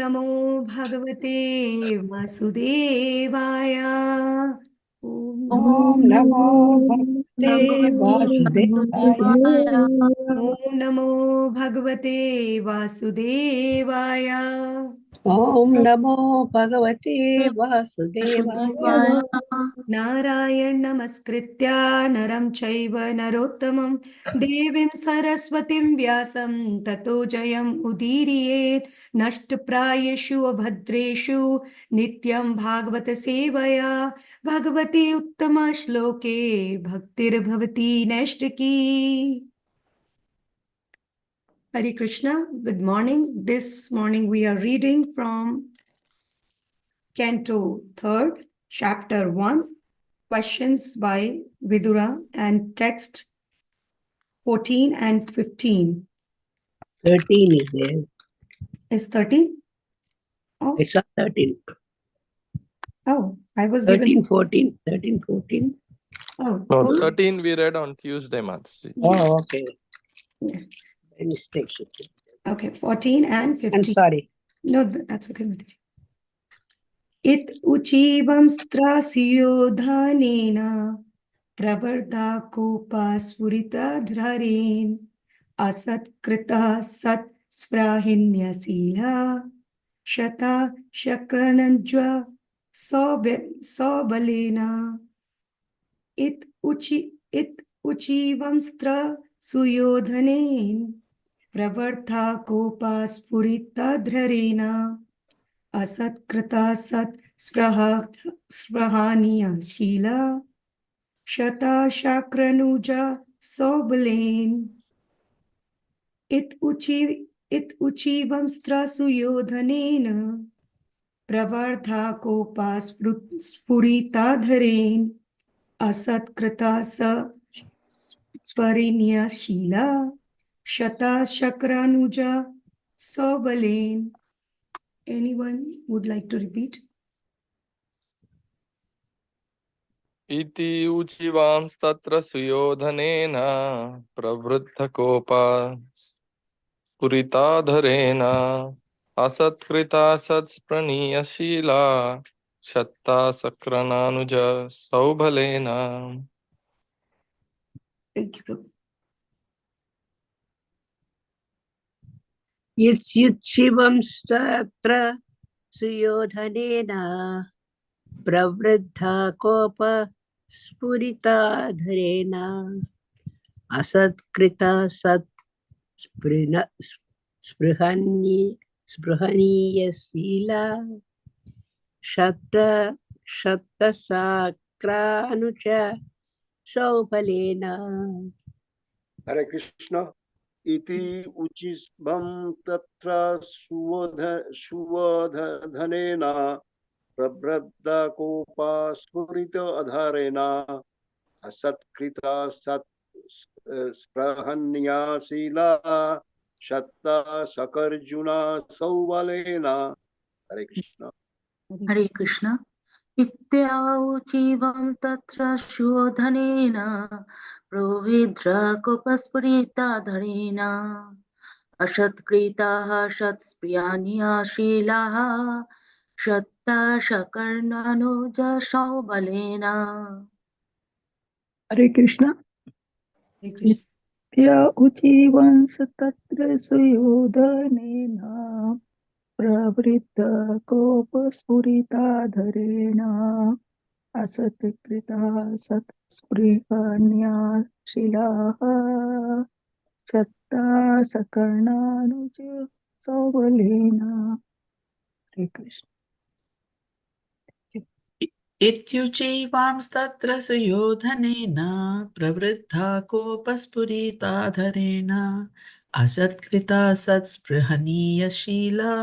नमो भगवते वासुदेवाय। ॐ नमो भगवते वासुदेवाय। ॐ नमो भगवते वासुदेवाय। ॐ नमो भगवते वासुदेवाय। नारायण नमस्कृत्य नरं चैव नरोत्तमं देवीं सरस्वतीं व्यासं ततो जयम् उदीरयेत्। नष्टप्रायेषु अभद्रेषु नित्यं भागवत सेवया भगवती उत्तम श्लोके भक्तिर्भवति नैष्टिकी। Hare Krishna. Good morning. This morning we are reading from Canto 3rd, Chapter 1, questions by Vidura, and text 14 and 15. 13 is there. Is 13? Oh, It's a 13. I was 13, given 14. 13, 14. Oh, No, okay. 13 we read on Tuesday, Madhavi. Oh, okay. Yeah. By mistake. Okay, 14 and 15. I'm sorry. No, that's okay. Mataji. It uchivam strasiyodhanena pravarda kopa spurita dhrarin asatkrita sat sprahinyasila shata shakrananjva sobalena. It uchivam strasuyodhanen pravartha kopa spurita dhrarena asatkrita sat sprahaniya shila shata shakranuja sobalen. It uchivam strasuyodhanena pravartha kopa spurita dharen asatkrita sa svarinya shila shata shakranuja sobalen. Anyone would like to repeat? Iti uchivam tatra suyodhanena pravruddha kopa puritadharena asatkrita satspraniyashila shatta sakrananuja saubhalena. Thank you. Yitsivam statra suyodhanena pravriddha kopa spurita dharena asatkrita sat sprihaniya sila shatta sakranucha saupalena. Hare Krishna. Iti uchisvam tatra suvadhanena prabhradha kopa spurita adharena asatkrita sat sprahanya sila shatta sakarjuna sauvalena. Hare Krishna. Hare Krishna. Ityauchivam tatra shodhanena providra kopaspurita dharena ashatkritaha shatspriyaniya shilaha shatta shakarnanuja shaubalena. Hare Krishna. Hare Krishna. Nitya uchivansa tatra suyodhanena pravritta kopa spurita dharena asatkrita sat sprihanya shilaha chatta sakarnanuja savalena. Hare Krishna. इत्युचैवांस्तत्र सुयोधनेन प्रवृद्धा कोपस्फुरिताधरेण असत्कृता सत्स्पृहणीयशीला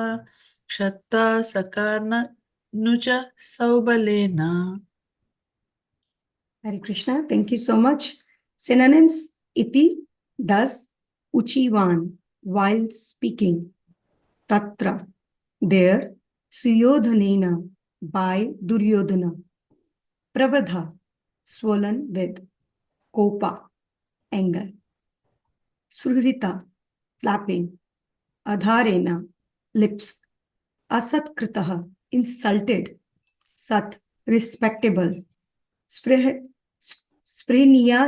क्षत्ता सकार्नुज सौबलेन. Hare Krishna. Thank you so much. Synonyms: iti, thus, uchivan, while speaking, tatra, there, suyodhanena, by Duryodhana, pravadha, swollen with, kopa, anger, sfurita, flapping, adharena, lips, Asatkritaha, insulted. Sat, respectable. Spreniya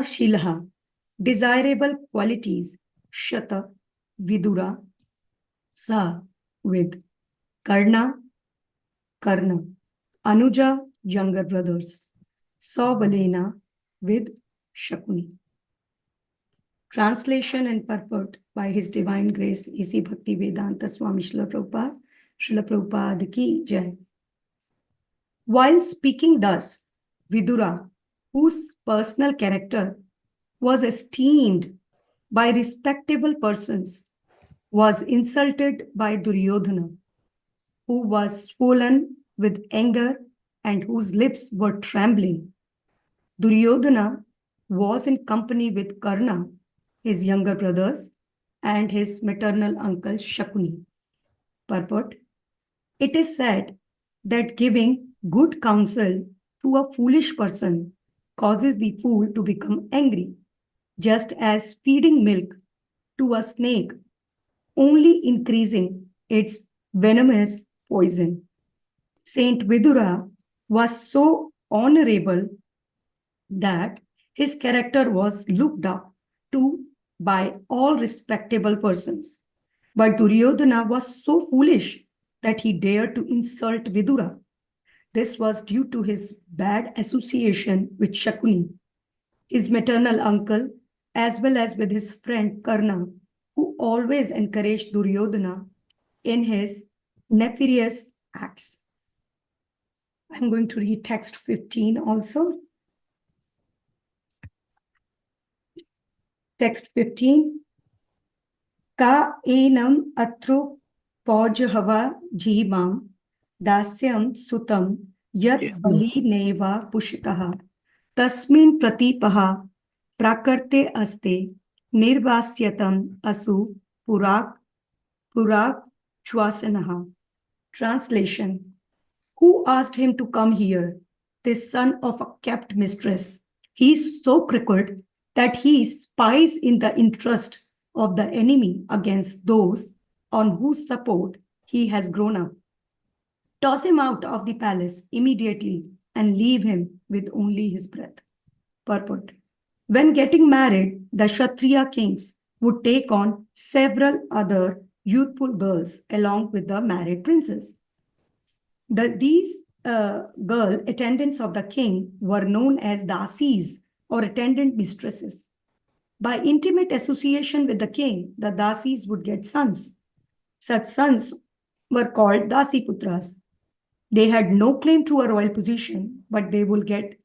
Shilha, desirable qualities. Shata, Vidura. Sa, with. Karna, Anuja, younger brothers. Saubalena, with Shakuni. Translation and purport by His Divine Grace A.C. Bhakti Vedanta Swami Srila Prabhupada. Srila Prabhupada ki jai. While speaking thus, Vidura, whose personal character was esteemed by respectable persons, was insulted by Duryodhana, who was swollen with anger and whose lips were trembling. Duryodhana was in company with Karna, his younger brothers, and his maternal uncle Shakuni. Purport: it is said that giving good counsel to a foolish person causes the fool to become angry, just as feeding milk to a snake only increasing its venomous poison. Saint Vidura was so honorable that his character was looked up to by all respectable persons. But Duryodhana was so foolish that he dared to insult Vidura. This was due to his bad association with Shakuni, his maternal uncle, as well as with his friend Karna, who always encouraged Duryodhana in his nefarious acts. I'm going to read text 15 also. Text 15. Ka enam atru pojhava jibam dasyam sutam yat bali neva pushitaha tasmin pratipaha prakarte aste nirvasyatam asu purak chwasanaha. Translation: who asked him to come here? This son of a kept mistress. He is so crooked that he spies in the interest of the enemy against those on whose support he has grown up. Toss him out of the palace immediately and leave him with only his breath. Purport: when getting married, the Kshatriya kings would take on several other youthful girls along with the married princes. These girl attendants of the king were known as dasis or attendant mistresses. By intimate association with the king, the dasis would get sons. Such sons were called dasiputras. They had no claim to a royal position, but they will get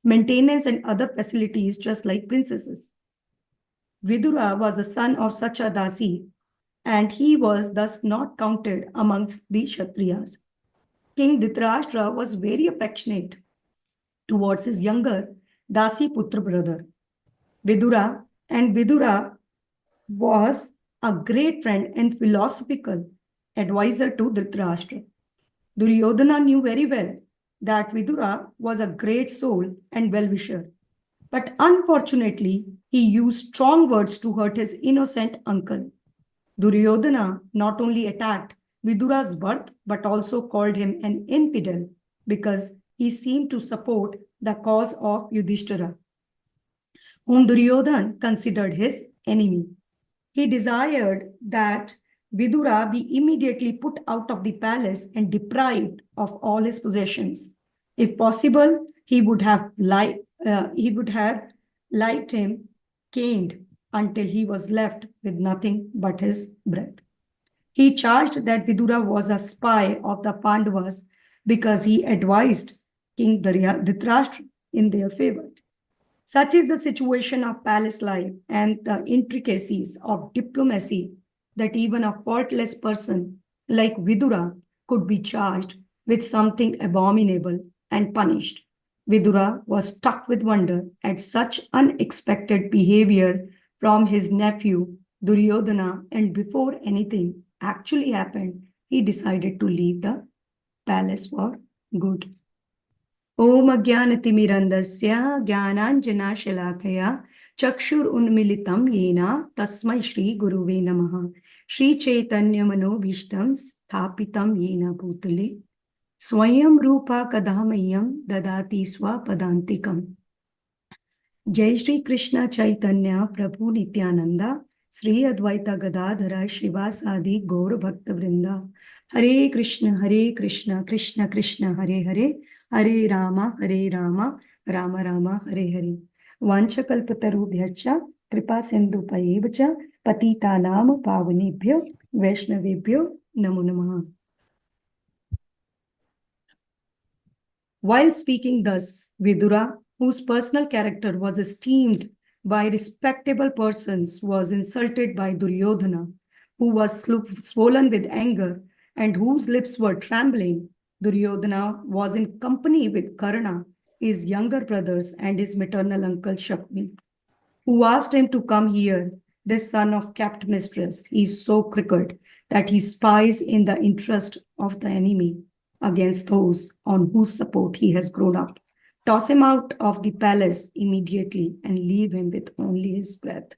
maintenance and other facilities just like princesses. Vidura was the son of such a dasi, and he was thus not counted amongst the Kshatriyas. King Dhritarashtra was very affectionate towards his younger Dasi Putra brother, Vidura, and Vidura was a great friend and philosophical advisor to Dhritarashtra. Duryodhana knew very well that Vidura was a great soul and well-wisher, but unfortunately, he used strong words to hurt his innocent uncle. Duryodhana not only attacked Vidura's birth, but also called him an infidel because he seemed to support the cause of Yudhishthira, whom Duryodhana considered his enemy. He desired that Vidura be immediately put out of the palace and deprived of all his possessions. If possible, he would have liked him caned until he was left with nothing but his breath. He charged that Vidura was a spy of the Pandavas because he advised King Dhritarashtra in their favor. Such is the situation of palace life and the intricacies of diplomacy that even a faultless person like Vidura could be charged with something abominable and punished. Vidura was struck with wonder at such unexpected behavior from his nephew Duryodhana, and before anything actually happened, he decided to leave the palace for good. Om Ajnanatimirandasya Jnananjana Shalakaya Chakshur Unmilitam Yena Tasmai Shri Guruve Namaha. Shri Chaitanya Manobhishtam Sthapitam Yena Bhutale Swayam Rupa Kadamayam Dadati Swapadantikam. Jai Shri Krishna Chaitanya Prabhu Nityananda Sri Advaita Gadadhara Shivasadi Gaur Bhakta Vrinda. Hare Krishna Krishna Krishna Hare Hare Hare Rama Rama Rama Hare Hare. Vanchakalpatarubhyascha Kripa Sindhupayevcha Patitanam Pavanebhyo Vaishnavebhyo Namo Namaha. While speaking thus, Vidura, whose personal character was esteemed by respectable persons, was insulted by Duryodhana, who was swollen with anger and whose lips were trembling. Duryodhana was in company with Karna, his younger brothers, and his maternal uncle Shakuni, who asked him to come here, this son of kept mistress. He is so crooked that he spies in the interest of the enemy against those on whose support he has grown up. Toss him out of the palace immediately and leave him with only his breath.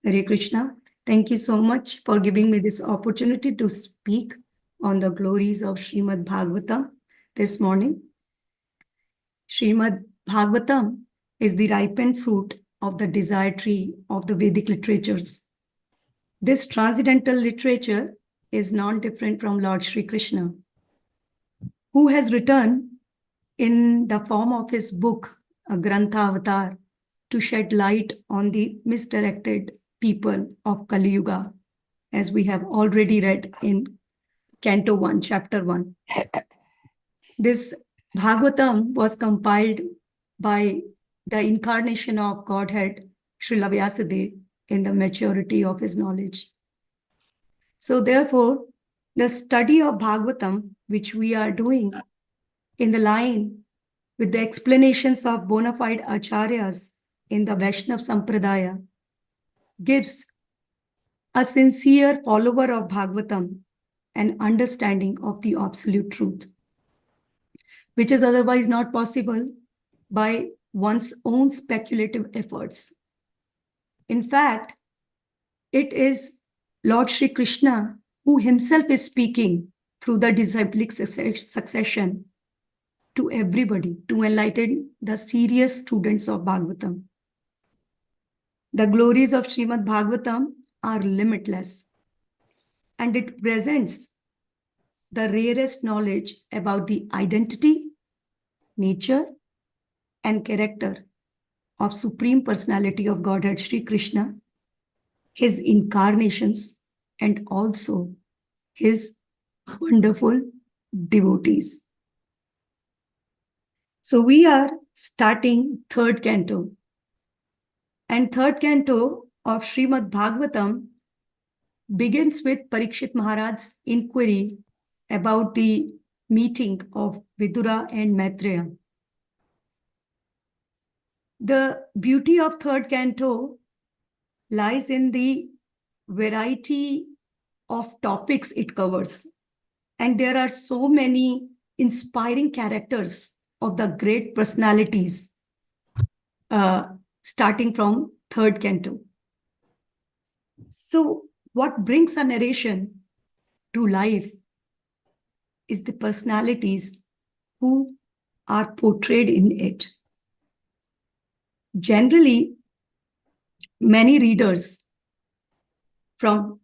Hare Krishna, thank you so much for giving me this opportunity to speak on the glories of Srimad Bhagavatam this morning. Srimad Bhagavatam is the ripened fruit of the desire tree of the Vedic literatures. This transcendental literature is non-different from Lord Sri Krishna, who has written in the form of his book, a Grantha Avatar, to shed light on the misdirected people of Kali Yuga, as we have already read in Canto 1, Chapter 1. This Bhagavatam was compiled by the incarnation of Godhead, Srila Vyasadeva, in the maturity of his knowledge. So therefore, the study of Bhagavatam, which we are doing in the line with the explanations of bona fide acharyas in the Vaishnav Sampradaya, gives a sincere follower of Bhagavatam an understanding of the absolute truth, which is otherwise not possible by one's own speculative efforts. In fact, it is Lord Sri Krishna who himself is speaking through the disciplic succession to everybody to enlighten the serious students of Bhagavatam. The glories of Srimad Bhagavatam are limitless, and it presents the rarest knowledge about the identity, nature, and character of Supreme Personality of Godhead Sri Krishna, his incarnations, and also his wonderful devotees. So we are starting third canto. And third canto of Srimad Bhagavatam begins with Parikshit Maharaj's inquiry about the meeting of Vidura and Maitreya. The beauty of third canto lies in the variety of topics it covers. And there are so many inspiring characters of the great personalities starting from third canto. So what brings a narration to life is the personalities who are portrayed in it. Generally, many readers from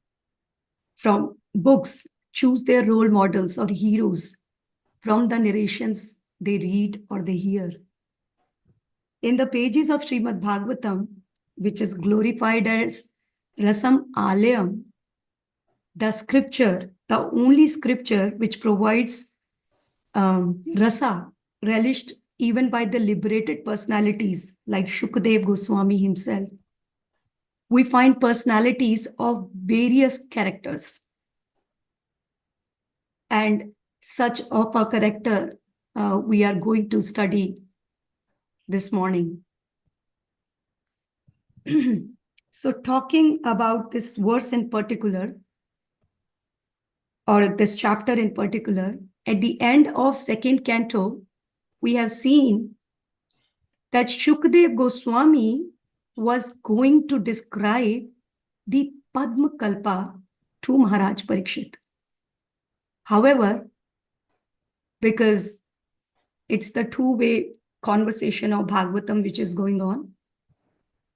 books choose their role models or heroes from the narrations they read or they hear. In the pages of Srimad Bhagavatam, which is glorified as Rasam Alayam, the scripture, the only scripture which provides rasa, relished even by the liberated personalities like Shukdev Goswami himself, we find personalities of various characters. And such of a character we are going to study this morning. So talking about this verse in particular, or this chapter in particular, at the end of second canto, we have seen that Shukdev Goswami was going to describe the Padma Kalpa to Maharaj Parikshit. However, because it's the two-way conversation of Bhagavatam which is going on,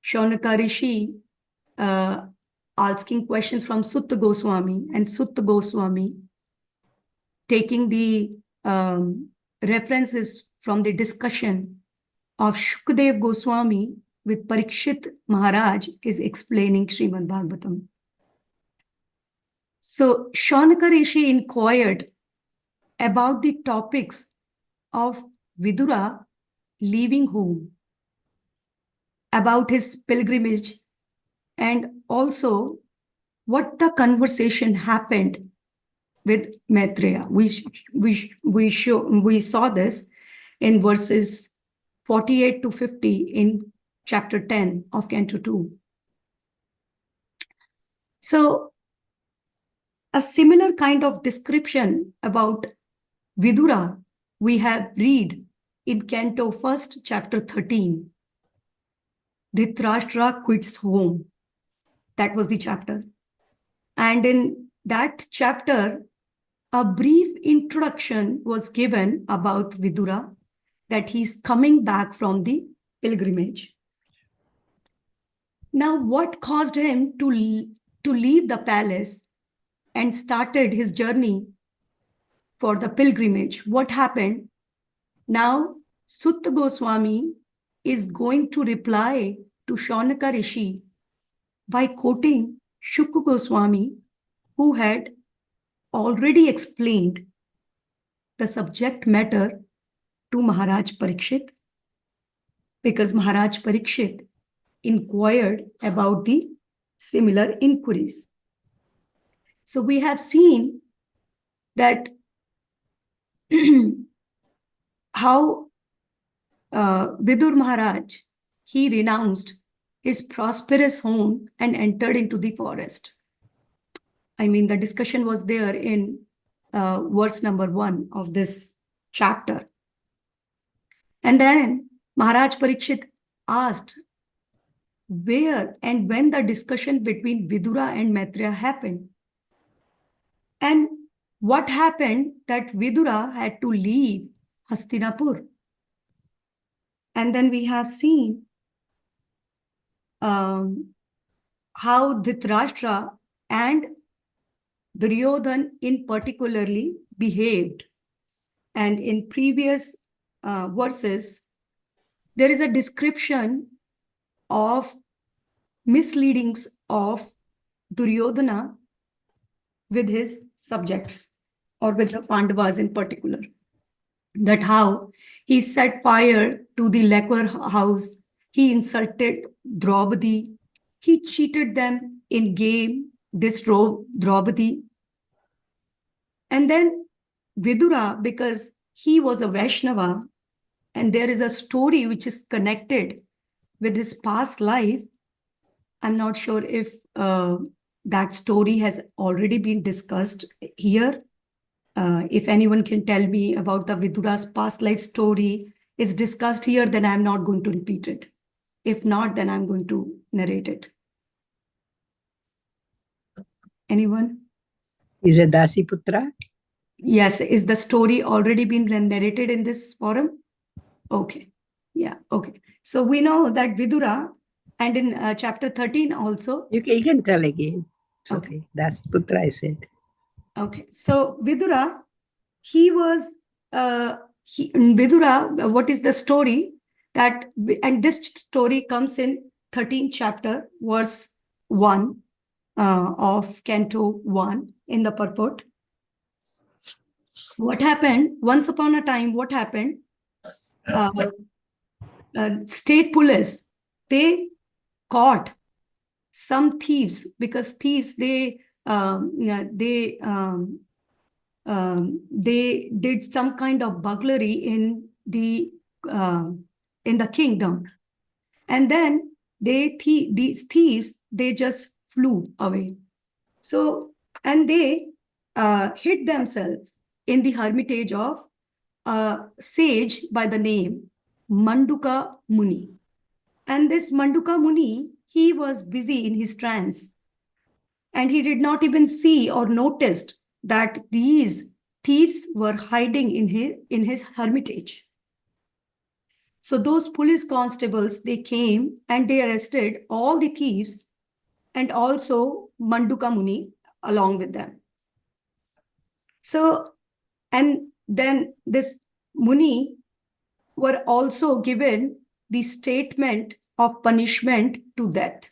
Shaunaka Rishi asking questions from Sutta Goswami, and Sutta Goswami taking the references from the discussion of Shukadev Goswami with Parikshit Maharaj is explaining Srimad Bhagavatam. So Shaunaka Rishi inquired about the topics of Vidura leaving home, about his pilgrimage, and also what the conversation happened with Maitreya. We saw this in verses 48 to 50 in chapter 10 of Canto 2. So a similar kind of description about Vidura we have read in Canto 1st, chapter 13. Dhritarashtra quits home. That was the chapter. And in that chapter, a brief introduction was given about Vidura, that he's coming back from the pilgrimage. Now, what caused him to leave the palace and started his journey for the pilgrimage? What happened? Now, Sutta Goswami is going to reply to Shaunaka Rishi by quoting Shuka Goswami, who had already explained the subject matter to Maharaj Parikshit, because Maharaj Parikshit inquired about the similar inquiries. So we have seen that how Vidur Maharaj, he renounced his prosperous home and entered into the forest. I mean, the discussion was there in verse number 1 of this chapter. And then Maharaj Parikshit asked where and when the discussion between Vidura and Maitreya happened. And what happened that Vidura had to leave Hastinapur. And then we have seen how Dhritarashtra and Duryodhan in particularly behaved. And in previous verses, there is a description of misleadings of Duryodhana with his subjects, or with the Pandavas in particular. That how he set fire to the lacquer house, he insulted Draupadi, he cheated them in game, disrobed Draupadi. And then Vidura, because he was a Vaishnava, and there is a story which is connected with his past life. I'm not sure if that story has already been discussed here. If anyone can tell me about the Vidura's past life story is discussed here, then I'm not going to repeat it. If not, then I'm going to narrate it. Anyone? Is a Dasi Putra? Yes, is the story already been narrated in this forum? Okay. Yeah, okay. So we know that Vidura, and in chapter 13 also. You can tell again. It's Okay. okay. Dasi Putra, I said. Okay. So Vidura, he was, Vidura, what is the story? That, and this story comes in 13th chapter, verse 1 of Canto 1 in the purport. What happened? Once upon a time, what happened? State police, they caught some thieves, because thieves, they did some kind of burglary in the kingdom, and then these thieves, they just flew away. So, and they hid themselves in the hermitage of a sage by the name Manduka Muni. And this Manduka Muni, he was busy in his trance. And he did not even see or noticed that these thieves were hiding in his hermitage. So those police constables, they came and they arrested all the thieves and also Manduka Muni along with them. So, and then this Muni were also given the statement of punishment to death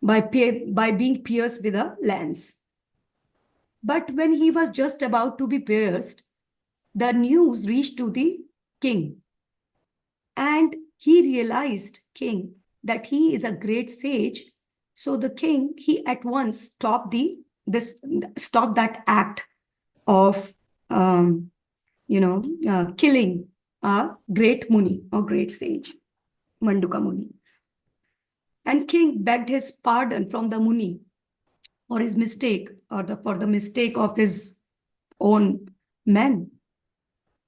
by being pierced with a lance. But when he was just about to be pierced, the news reached to the king. And he realized, king, that he is a great sage. So the king, he at once stopped that act of killing a great Muni or great sage, Manduka Muni. And king begged his pardon from the Muni for his mistake or for the mistake of his own men.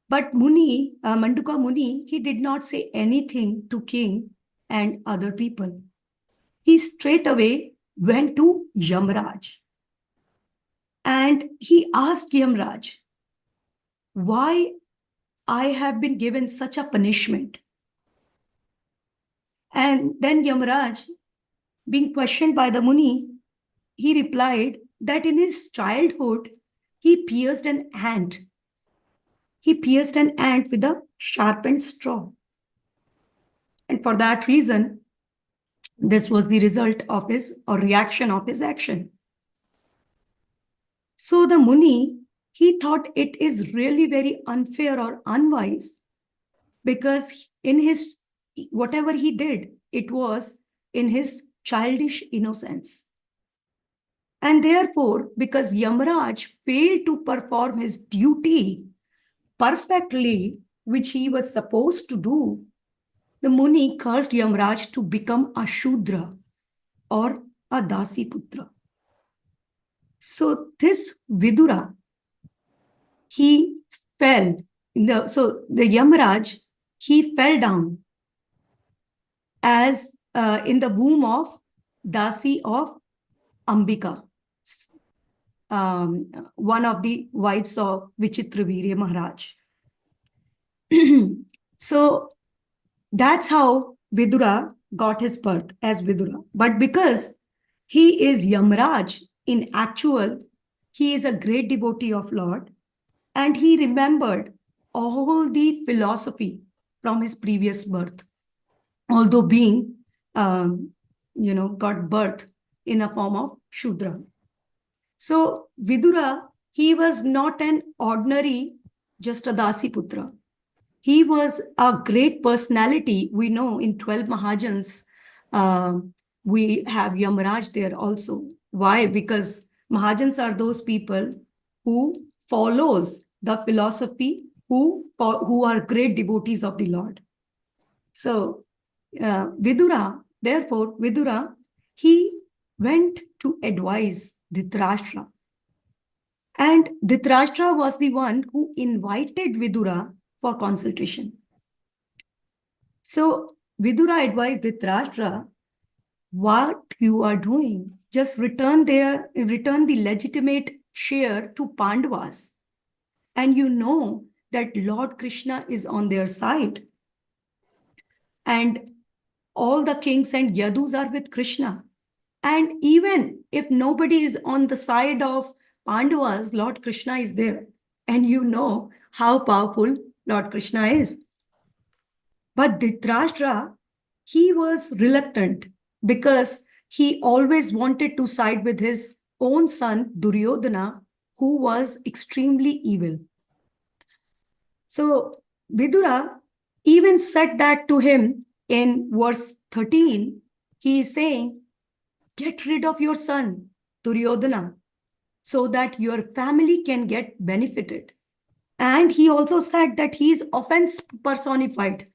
But Manduka Muni, he did not say anything to king and other people. He straight away went to Yamraj. And he asked Yamraj, why I have been given such a punishment? And then Yamraj, being questioned by the Muni, he replied that in his childhood, he pierced an ant. He pierced an ant with a sharpened straw. And for that reason, this was the result of his or reaction of his action. So the Muni, he thought it is really very unfair or unwise because in his, whatever he did, it was in his childish innocence. And therefore, because Yamraj failed to perform his duty perfectly, which he was supposed to do, the Muni cursed Yamraj to become a Shudra or a Dasi Putra. So this Vidura, he fell. So the Yamraj, he fell down as in the womb of Dasi of Ambika, one of the wives of Vichitravirya Maharaj. So that's how Vidura got his birth as Vidura. But because he is Yamraj, in actual, he is a great devotee of Lord, and he remembered all the philosophy from his previous birth, although being, got birth in a form of Shudra. So Vidura, he was not an ordinary, just a Dasi Putra. He was a great personality. We know in 12 Mahajans, we have Yamaraj there also. Why? Because Mahajans are those people who follows the philosophy, who are great devotees of the Lord. So Vidura, he went to advise Dhritarashtra. And Dhritarashtra was the one who invited Vidura for consultation. So Vidura advised Dhritarashtra, what you are doing, just return the legitimate share to Pandavas. And you know that Lord Krishna is on their side. And all the kings and Yadus are with Krishna. And even if nobody is on the side of Pandavas, Lord Krishna is there. And you know how powerful Lord Krishna is. But Dhritarashtra, he was reluctant because he always wanted to side with his own son Duryodhana, who was extremely evil. So Vidura even said that to him in verse 13. He is saying, get rid of your son Duryodhana so that your family can get benefited. And he also said that he is offense personified.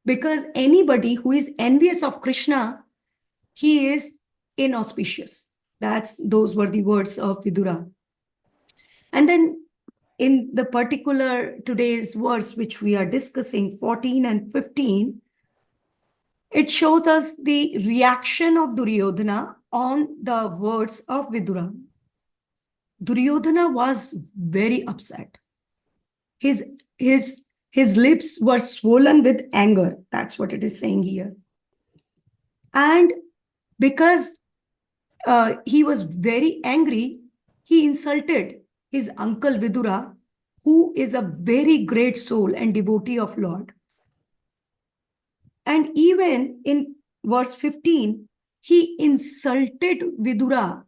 Because anybody who is envious of Krishna, he is inauspicious. Those were the words of Vidura. And then in the particular today's verse, which we are discussing, 14 and 15, it shows us the reaction of Duryodhana on the words of Vidura. Duryodhana was very upset. His, his, his lips were swollen with anger. That's what it is saying here. And because he was very angry, he insulted his uncle Vidura, who is a very great soul and devotee of Lord. And even in verse 15, he insulted Vidura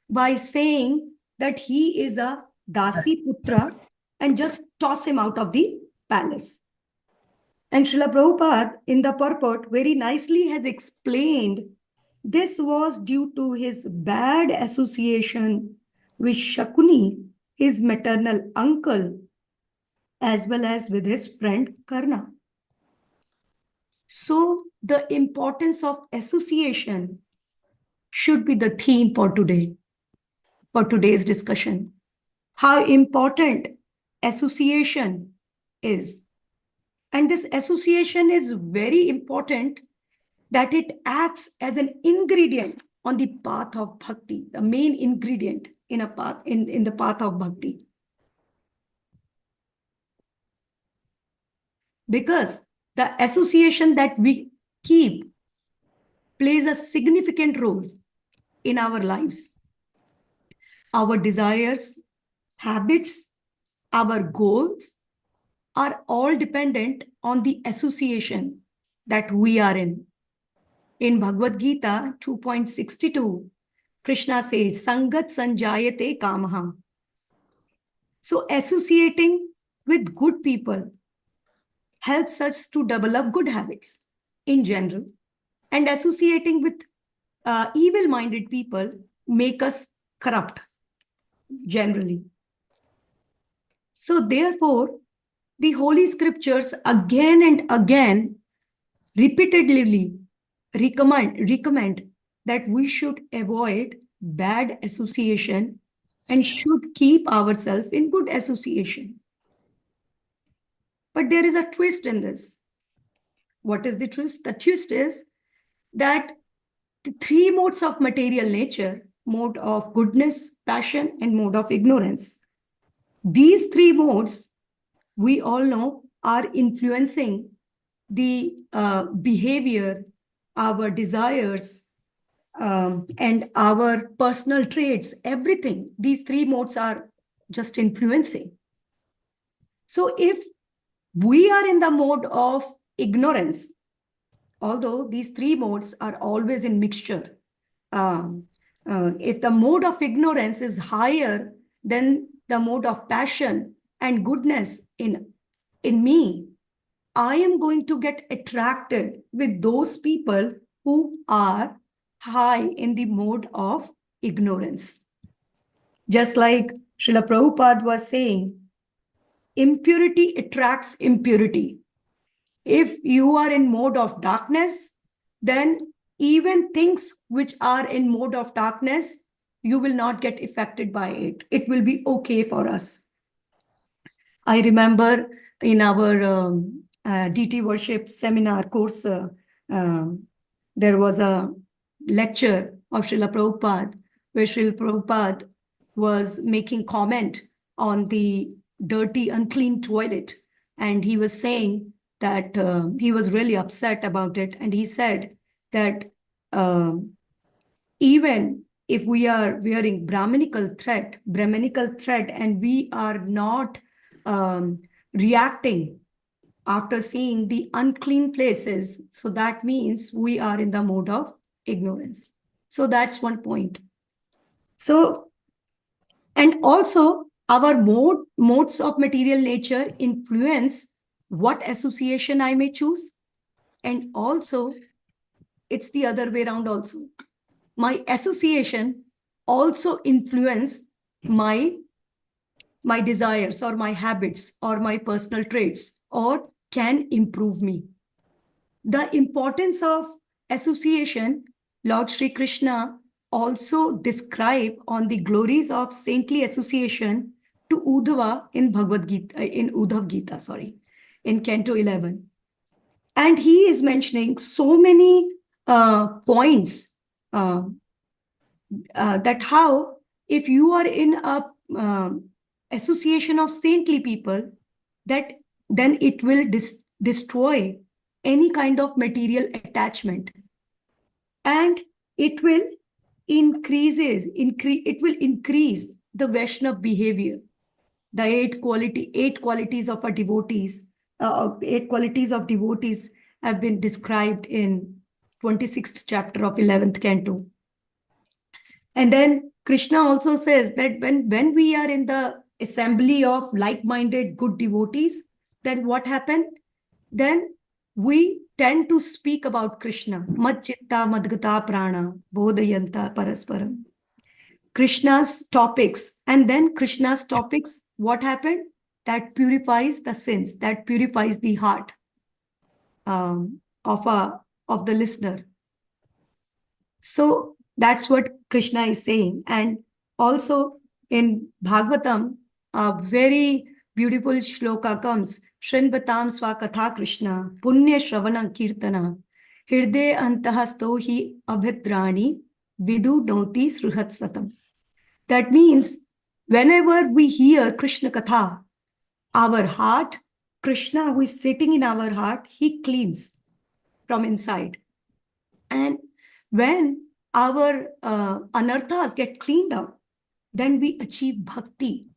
by saying that he is a dasi putra and just toss him out of the palace. And Srila Prabhupada in the purport very nicely has explained this was due to his bad association with Shakuni, his maternal uncle, as well as with his friend Karna. So the importance of association should be the theme for today, for today's discussion. How important association is. And this association is very important that it acts as an ingredient on the path of bhakti, the main ingredient in a path in the path of bhakti. Because the association that we keep plays a significant role in our lives. Our desires, habits, our goals are all dependent on the association that we are in. In Bhagavad Gita 2.62, Krishna says, Sangat Sanjayate Kamaha. So associating with good people helps us to develop good habits in general. And associating with evil-minded people make us corrupt generally. So therefore, the Holy Scriptures again and again repeatedly recommend that we should avoid bad association and should keep ourselves in good association. But there is a twist in this. What is the twist? The twist is that the three modes of material nature, mode of goodness, passion, and mode of ignorance, these three modes, we all know, are influencing the behavior, our desires, and our personal traits, everything. These three modes are just influencing. So if we are in the mode of ignorance, although these three modes are always in mixture, if the mode of ignorance is higher than the mode of passion and goodness in me, I am going to get attracted with those people who are high in the mode of ignorance. Just like Srila Prabhupada was saying, impurity attracts impurity. If you are in mode of darkness, then even things which are in mode of darkness, you will not get affected by it. It will be okay for us. I remember in our DT worship seminar course, there was a lecture of Srila Prabhupada, where Srila Prabhupada was making comment on the dirty, unclean toilet. And he was saying that he was really upset about it. And he said that even if we are wearing Brahminical thread, and we are not reacting after seeing the unclean places, so that means we are in the mode of ignorance. So that's one point. So, and also our modes of material nature influence what association I may choose. And also, it's the other way around also. My association also influence my desires or my habits or my personal traits, or can improve me. The importance of association, Lord Sri Krishna also described on the glories of saintly association to Uddhava in Bhagavad Gita, in Uddhav Gita, in Canto 11. And he is mentioning so many points that how if you are in a association of saintly people, that then it will destroy any kind of material attachment, and it will it will increase the Vaishnav behavior. The eight qualities of a devotees, 8 qualities of devotees have been described in 26th chapter of 11th canto. And then Krishna also says that when we are in the assembly of like-minded good devotees, then what happened? Then we tend to speak about Krishna. Mad chitta madgata prana bodhayanta parasparam. Krishna's topics. And then Krishna's topics, what happened? That purifies the sins, that purifies the heart of the listener. So that's what Krishna is saying. And also in Bhagavatam, a very beautiful shloka comes, Shrinvatam Swakatha Krishna, Punya Shravanam Kirtana, Hirde Antahasto hi Abhidrani, Vidu Noti Sruhat Satam. That means whenever we hear Krishna Katha, our heart, Krishna who is sitting in our heart, he cleans from inside. And when our anarthas get cleaned up, then we achieve bhakti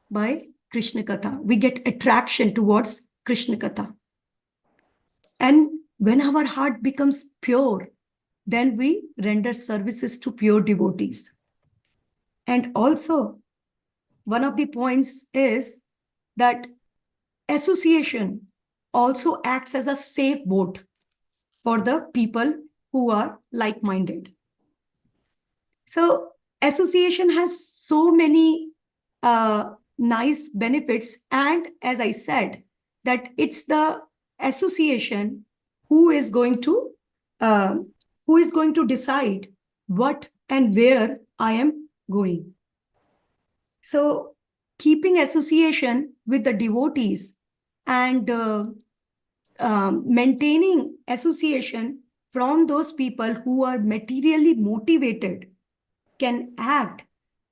by Krishna Katha. We get attraction towards Krishna Katha. And when our heart becomes pure, then we render services to pure devotees. And also, one of the points is that association also acts as a safe boat for the people who are like-minded. So association has so many nice benefits. And as I said, that it's the association who is going to decide what and where I am going. So keeping association with the devotees and maintaining association from those people who are materially motivated can act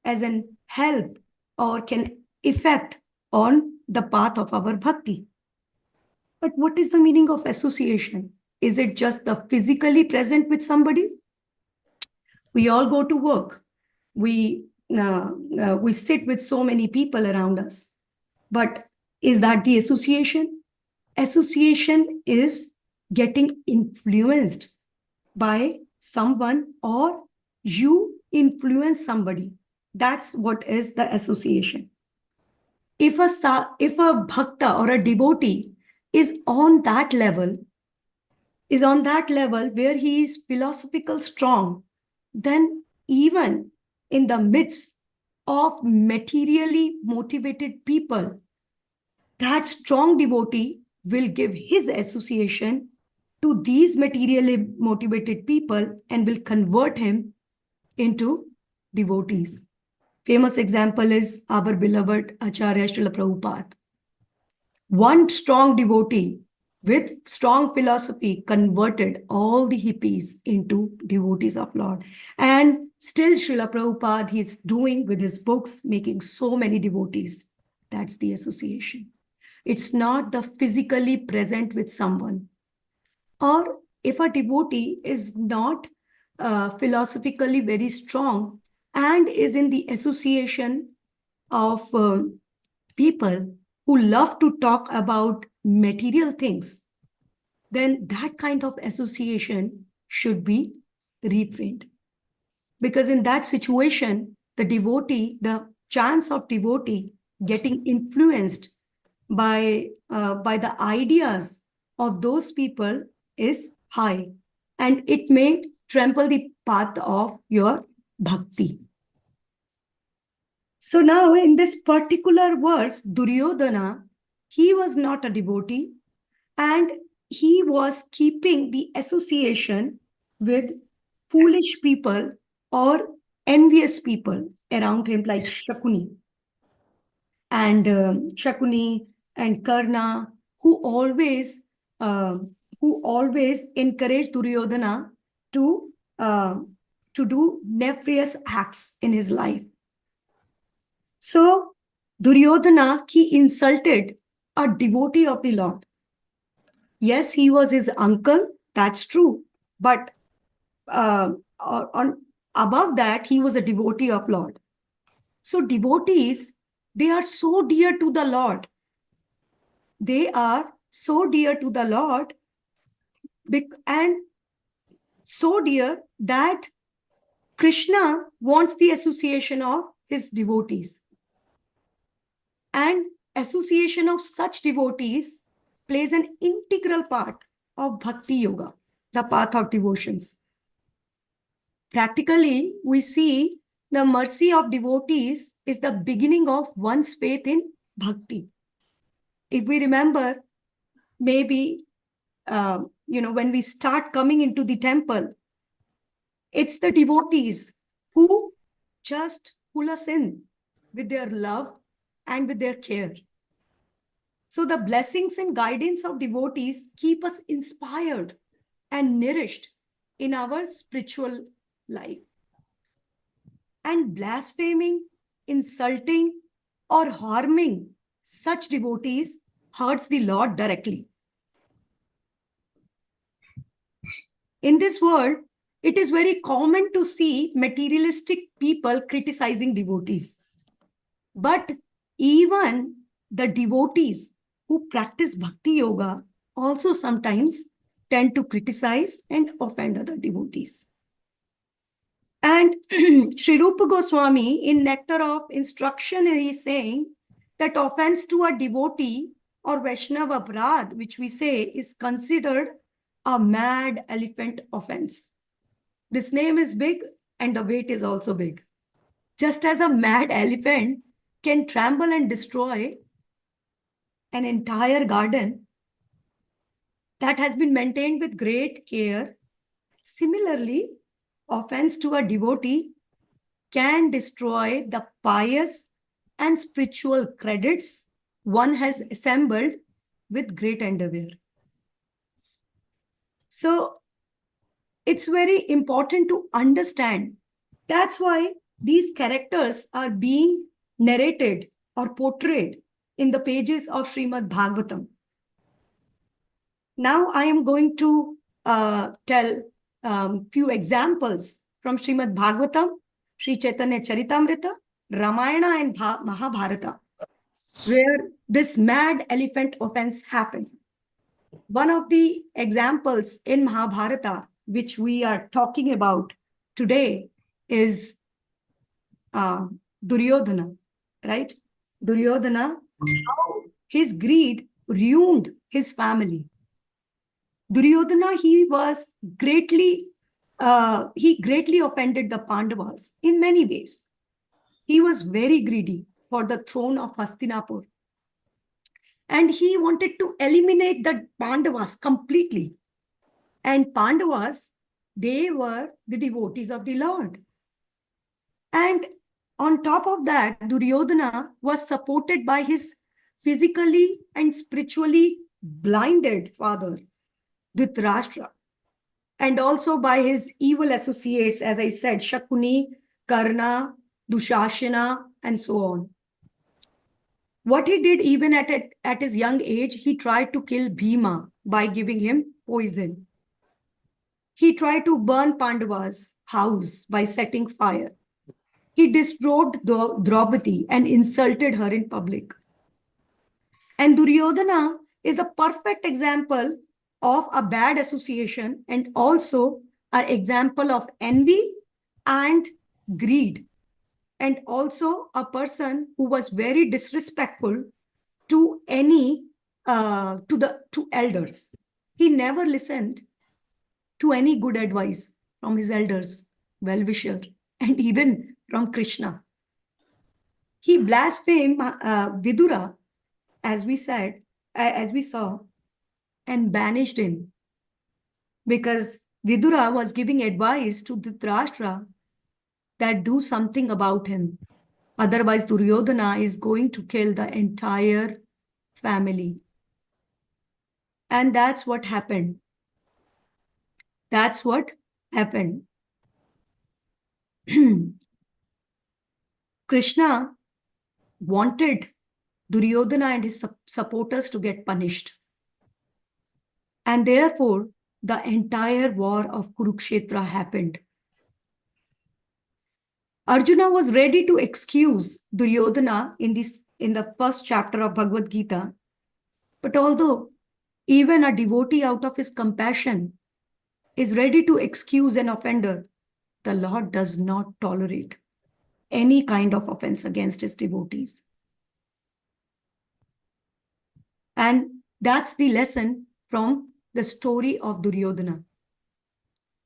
as an help or can effect on the path of our bhakti. But what is the meaning of association? Is it just the physically present with somebody? We all go to work. We sit with so many people around us. But is that the association? Association is getting influenced by someone, or you influence somebody. That's what is the association. If a bhakta or a devotee is on that level where he is philosophical strong, then even in the midst of materially motivated people, that strong devotee will give his association to these materially motivated people and will convert him into devotees. Famous example is our beloved Acharya Srila Prabhupada. One strong devotee with strong philosophy converted all the hippies into devotees of Lord. And still Srila Prabhupada, he's doing with his books, making so many devotees. That's the association. It's not the physically present with someone. Or if a devotee is not philosophically very strong and is in the association of people who love to talk about material things, then that kind of association should be refrained. Because in that situation, the chance of devotee getting influenced by the ideas of those people is high, and it may trample the path of your bhakti. So now in this particular verse, Duryodhana, he was not a devotee, and he was keeping the association with foolish people or envious people around him, like Shakuni and Karna, who always encouraged Duryodhana to to do nefarious acts in his life. So Duryodhana, he insulted a devotee of the Lord. Yes, he was his uncle, that's true. But above that, he was a devotee of Lord. So devotees, they are so dear to the Lord. They are so dear to the Lord and so dear that Krishna wants the association of his devotees. And association of such devotees plays an integral part of Bhakti Yoga, the path of devotions. Practically, we see the mercy of devotees is the beginning of one's faith in Bhakti. If we remember, maybe, when we start coming into the temple, it's the devotees who just pull us in with their love and with their care. So the blessings and guidance of devotees keep us inspired and nourished in our spiritual life. And blaspheming, insulting, or harming such devotees hurts the Lord directly. In this world, it is very common to see materialistic people criticizing devotees. But even the devotees who practice Bhakti Yoga also sometimes tend to criticize and offend other devotees. And Sri Rupa Goswami, in Nectar of Instruction, he is saying that offense to a devotee or Vaishnava Aparadh, which we say is considered a mad elephant offense. This name is big and the weight is also big. Just as a mad elephant can trample and destroy an entire garden that has been maintained with great care, similarly, offense to a devotee can destroy the pious and spiritual credits one has assembled with great endeavor. So it's very important to understand. That's why these characters are being narrated or portrayed in the pages of Srimad Bhagavatam. Now I am going to tell few examples from Srimad Bhagavatam, Sri Chaitanya Charitamrita, Ramayana and Mahabharata, where this mad elephant offense happened. One of the examples in Mahabharata, which we are talking about today, is Duryodhana, right? Duryodhana, how his greed ruined his family. Duryodhana, he greatly offended the Pandavas in many ways. He was very greedy for the throne of Hastinapur. And he wanted to eliminate the Pandavas completely. And Pandavas, they were the devotees of the Lord. And on top of that, Duryodhana was supported by his physically and spiritually blinded father, Dhritarashtra, and also by his evil associates, as I said, Shakuni, Karna, Dushashana, and so on. What he did even at his young age, he tried to kill Bhima by giving him poison. He tried to burn Pandava's house by setting fire. He disrobed Draupadi and insulted her in public. And Duryodhana is a perfect example of a bad association and also an example of envy and greed. And also a person who was very disrespectful to to elders. He never listened to any good advice from his elders, well-wisher, and even from Krishna. He blasphemed Vidura, as we saw, and banished him because Vidura was giving advice to Dhritarashtra that do something about him. Otherwise, Duryodhana is going to kill the entire family. And that's what happened. That's what happened. Krishna wanted Duryodhana and his supporters to get punished. And therefore, the entire war of Kurukshetra happened. Arjuna was ready to excuse Duryodhana in the first chapter of Bhagavad Gita. But although even a devotee out of his compassion is ready to excuse an offender, the Lord does not tolerate any kind of offense against his devotees. And that's the lesson from the story of Duryodhana.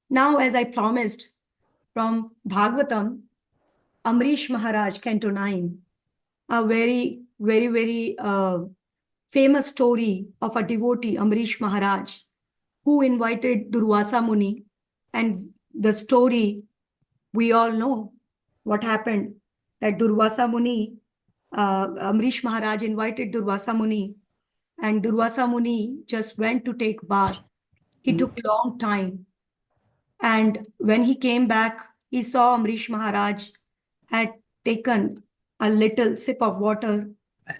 Now, as I promised, from Bhagavatam, Amrish Maharaj, Canto 9, a very, very, very famous story of a devotee, Amrish Maharaj, who invited Durvasa Muni. And the story, we all know what happened, that Durvasa Muni, Amrish Maharaj invited Durvasa Muni, and Durvasa Muni just went to take bath. He took a long time. And when he came back, he saw Amrish Maharaj had taken a little sip of water.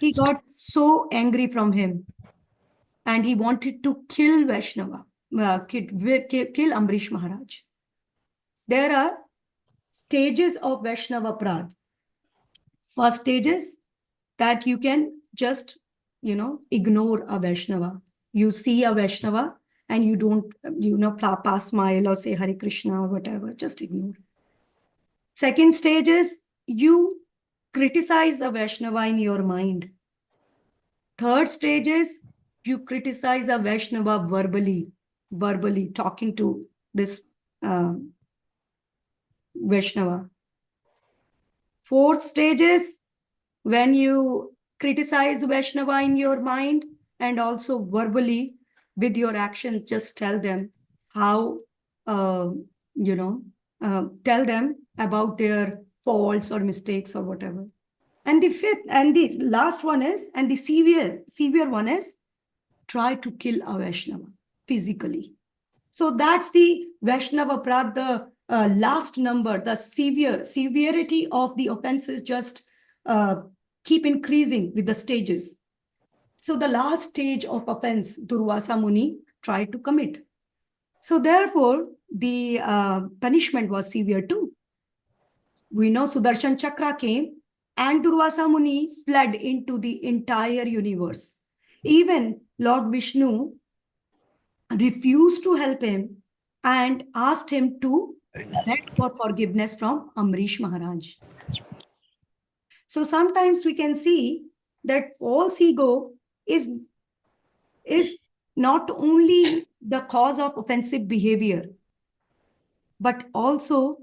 He got so angry from him, and he wanted to kill Vaishnava, kill Amrish Maharaj. There are stages of Vaishnava Prad. First stage is that you can just, ignore a Vaishnava. You see a Vaishnava and you don't, pass smile or say Hare Krishna or whatever, just ignore. Second stage is you criticize a Vaishnava in your mind. Third stage is you criticize a Vaishnava verbally talking to this Vaishnava. Fourth stage is when you criticize Vaishnava in your mind and also verbally with your actions, just tell them how, tell them about their faults or mistakes or whatever. And the fifth and the last one is, and the severe one is, try to kill a Vaishnava physically. So that's the Vaishnava Prad, the last number, the severity of the offenses just keep increasing with the stages. So the last stage of offense, Durvasa Muni tried to commit. So therefore, the punishment was severe too. We know Sudarshan Chakra came and Durvasa Muni fled into the entire universe. Even Lord Vishnu refused to help him and asked him to beg for forgiveness from Amrish Maharaj. So sometimes we can see that false ego is not only the cause of offensive behavior, but also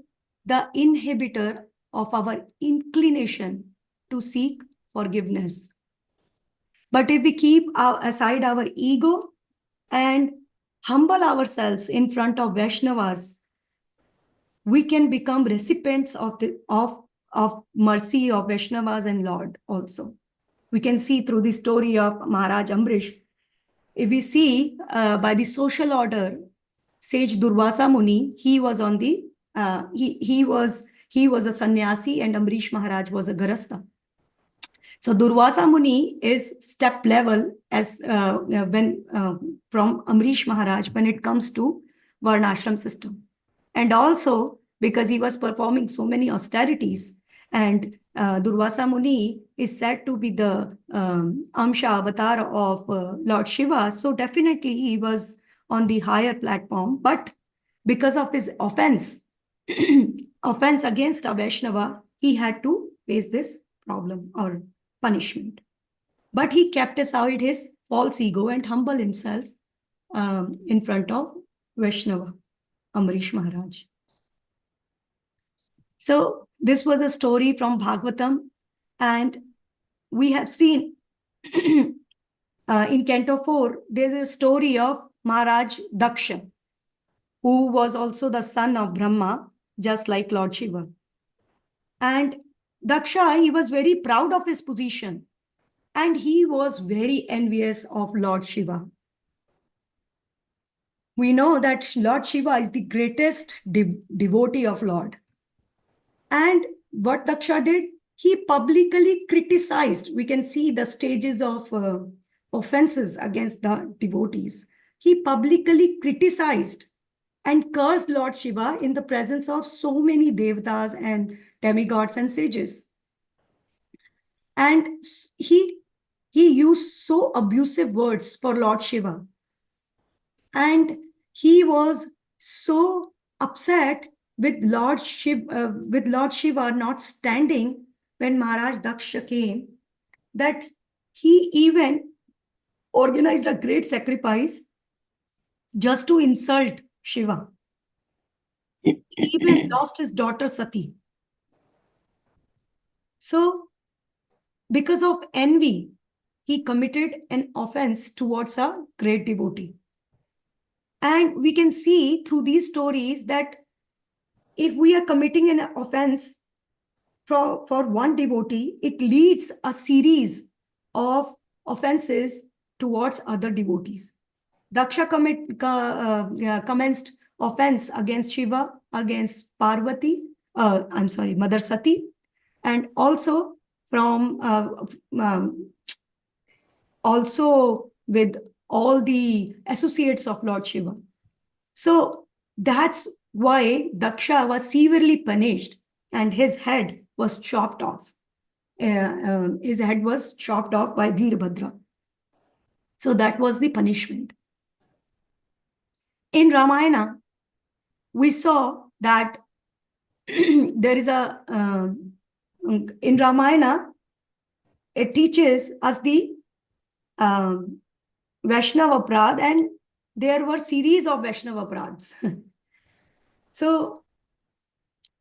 the inhibitor of our inclination to seek forgiveness. But if we keep aside our ego and humble ourselves in front of Vaishnavas, we can become recipients of mercy of Vaishnavas and Lord also. We can see through the story of Maharaj Amrish. If we see by the social order, sage Durvasa Muni, he was on the he was a sannyasi and Amrish Maharaj was a garastha. So Durvasa Muni is step level as when from Amrish Maharaj when it comes to Varnashram system. And also because he was performing so many austerities, and Durvasa Muni is said to be the Amsha avatar of Lord Shiva. So definitely he was on the higher platform, but because of his offense against a Vaishnava, he had to face this problem or punishment. But he kept aside his false ego and humbled himself in front of Vaishnava, Amrish Maharaj. So this was a story from Bhagavatam, and we have seen in Canto 4, there's a story of Maharaj Daksha, who was also the son of Brahma, just like Lord Shiva. And Daksha, he was very proud of his position, and he was very envious of Lord Shiva. We know that Lord Shiva is the greatest devotee of Lord. And what Daksha did, he publicly criticized. We can see the stages of offenses against the devotees. He publicly criticized and cursed Lord Shiva in the presence of so many devatas and demigods and sages. And he used so abusive words for Lord Shiva. And he was so upset with Lord Shiva not standing when Maharaj Daksha came, that he even organized a great sacrifice just to insult Shiva. He even lost his daughter Sati. So, because of envy, he committed an offense towards a great devotee. And we can see through these stories that if we are committing an offense for one devotee, it leads a series of offenses towards other devotees. Daksha commenced offense against Shiva, against Parvati, Mother Sati, and also also with all the associates of Lord Shiva. So that's why Daksha was severely punished and his head was chopped off. His head was chopped off by Veerbhadra. So that was the punishment. In Ramayana, we saw that there is in Ramayana, it teaches us the Vaishnava Prad, and there were series of Vaishnava Prads. So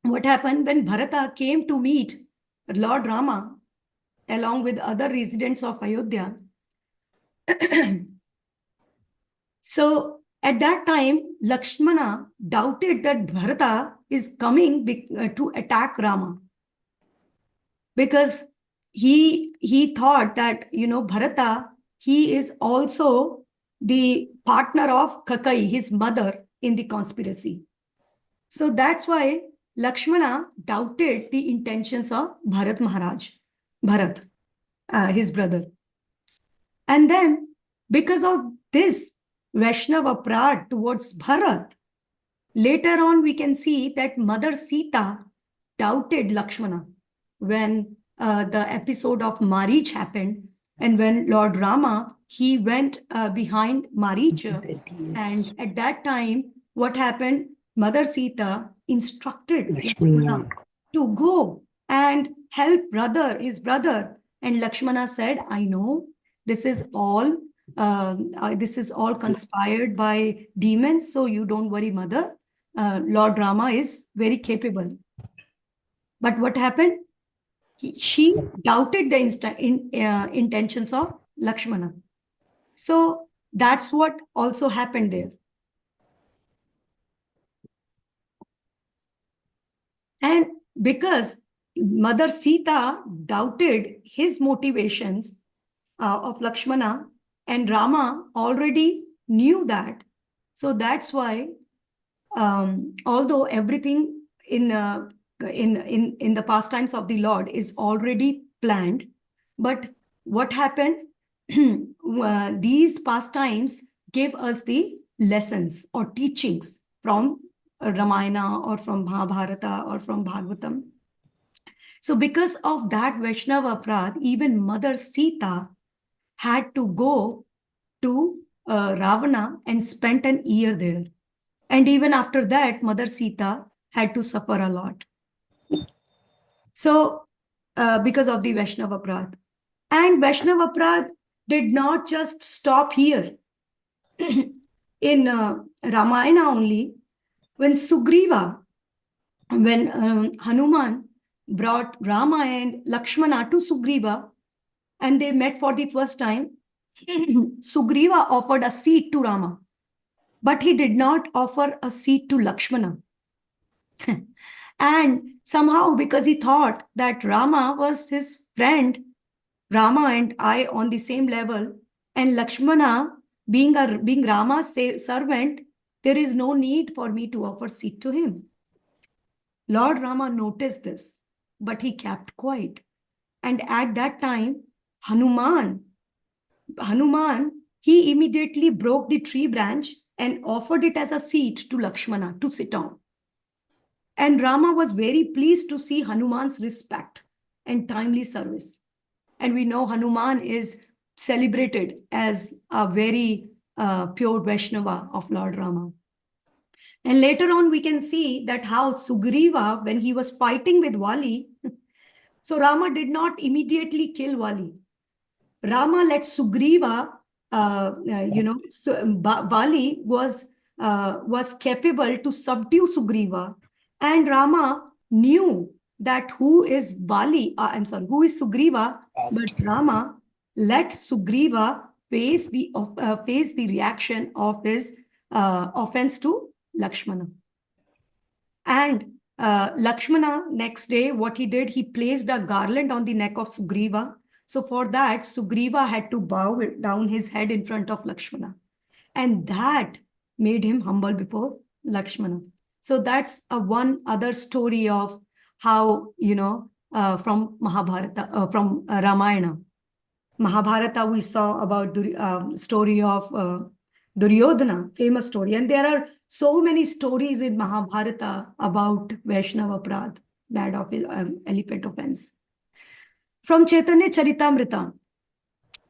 what happened when Bharata came to meet Lord Rama along with other residents of Ayodhya? So at that time, Lakshmana doubted that Bharata is coming to attack Rama, because he thought that, Bharata, he is also the partner of Kakai, his mother, in the conspiracy. So that's why Lakshmana doubted the intentions of Bharat Maharaj, his brother. And then, because of this Vaishnava Prad towards Bharat, later on we can see that Mother Sita doubted Lakshmana when the episode of Marich happened, and when Lord Rama, he went behind Marich, and at that time, what happened? Mother Sita instructed Lakshmana to go and help his brother. And Lakshmana said, I know this is all conspired by demons, so you don't worry, mother. Lord Rama is very capable. But what happened? She doubted the intentions of Lakshmana. So that's what also happened there. And because Mother Sita doubted his motivations of Lakshmana, and Rama already knew that. So that's why, although everything in the pastimes of the Lord is already planned, but what happened? These pastimes gave us the lessons or teachings from Ramayana or from Mahabharata or from Bhagavatam. So because of that Vaishnava Prad, even Mother Sita had to go to Ravana and spent an year there. And even after that, Mother Sita had to suffer a lot. So because of the Vaishnava Prad. And Vaishnava Prad did not just stop here. In Ramayana only, when Hanuman brought Rama and Lakshmana to Sugriva, and they met for the first time, Sugriva offered a seat to Rama, but he did not offer a seat to Lakshmana. And somehow, because he thought that Rama was his friend, Rama and I on the same level, and Lakshmana being Rama's servant, there is no need for me to offer seat to him. Lord Rama noticed this, but he kept quiet. And at that time, Hanuman, he immediately broke the tree branch and offered it as a seat to Lakshmana to sit on. And Rama was very pleased to see Hanuman's respect and timely service. And we know Hanuman is celebrated as a very pure Vaishnava of Lord Rama. And later on, we can see that how Sugriva, when he was fighting with Vali, so Rama did not immediately kill Vali. Rama let Sugriva, Vali was capable to subdue Sugriva, and Rama knew that who is who is Sugriva, but Rama let Sugriva face the reaction of his offense to Lakshmana. And Lakshmana, next day, what he did, he placed a garland on the neck of Sugriva. So for that, Sugriva had to bow down his head in front of Lakshmana. And that made him humble before Lakshmana. So that's one other story of how, from Mahabharata, from Ramayana. Mahabharata, we saw about the story of Duryodhana, famous story. And there are so many stories in Mahabharata about Vaishnava Aparadh, bad of elephant offense. From Chaitanya Charitamrita,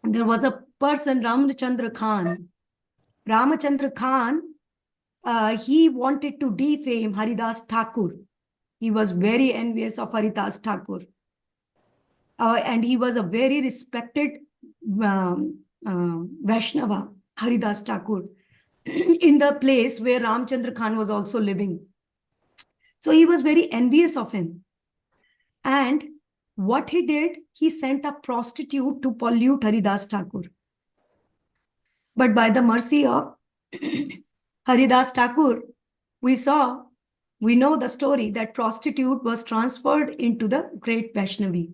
there was a person, Ramachandra Khan. Ramachandra Khan, he wanted to defame Haridas Thakur. He was very envious of Haridas Thakur. And he was a very respected Vaishnava, Haridas Thakur, in the place where Ramchandra Khan was also living. So he was very envious of him. And what he did, he sent a prostitute to pollute Haridas Thakur. But by the mercy of Haridas Thakur, we know the story that prostitute was transferred into the great Vaishnavi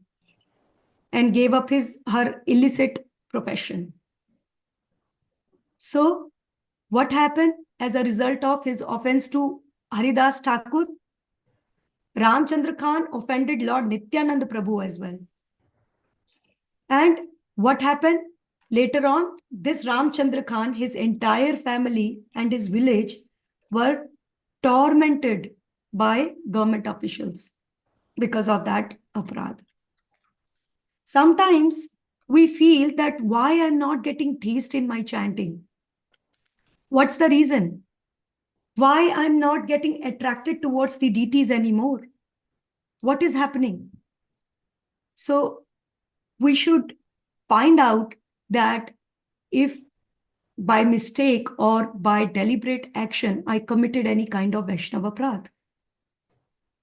and gave up her illicit profession. So what happened as a result of his offense to Haridas Thakur? Ramchandra Khan offended Lord Nityanand Prabhu as well. And what happened? Later on, this Ramchandra Khan, his entire family and his village were tormented by government officials because of that aparadh. Sometimes we feel that why I'm not getting taste in my chanting. What's the reason? Why I'm not getting attracted towards the deities anymore? What is happening? So we should find out that if by mistake or by deliberate action, I committed any kind of Vaishnava aparadh.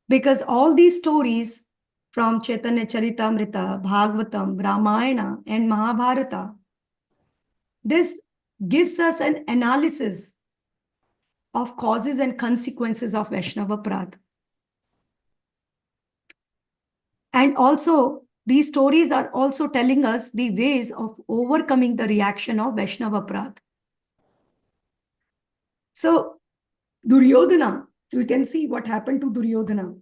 Because all these stories from Chaitanya Charitamrita, Bhagavatam, Ramayana, and Mahabharata, this gives us an analysis of causes and consequences of Vaishnava aparadh. And also, these stories are also telling us the ways of overcoming the reaction of Vaishnava aparadh. So, Duryodhana, we can see what happened to Duryodhana.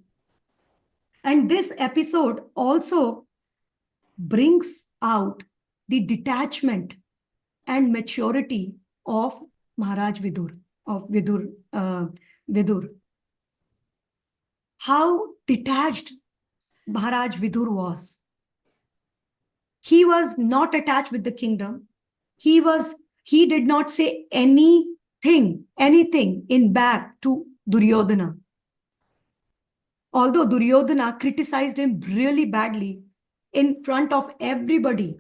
And this episode also brings out the detachment and maturity of Maharaj Vidur, Vidur. How detached Maharaj Vidur was. He was not attached with the kingdom. He did not say anything in back to Duryodhana. Although Duryodhana criticized him really badly in front of everybody,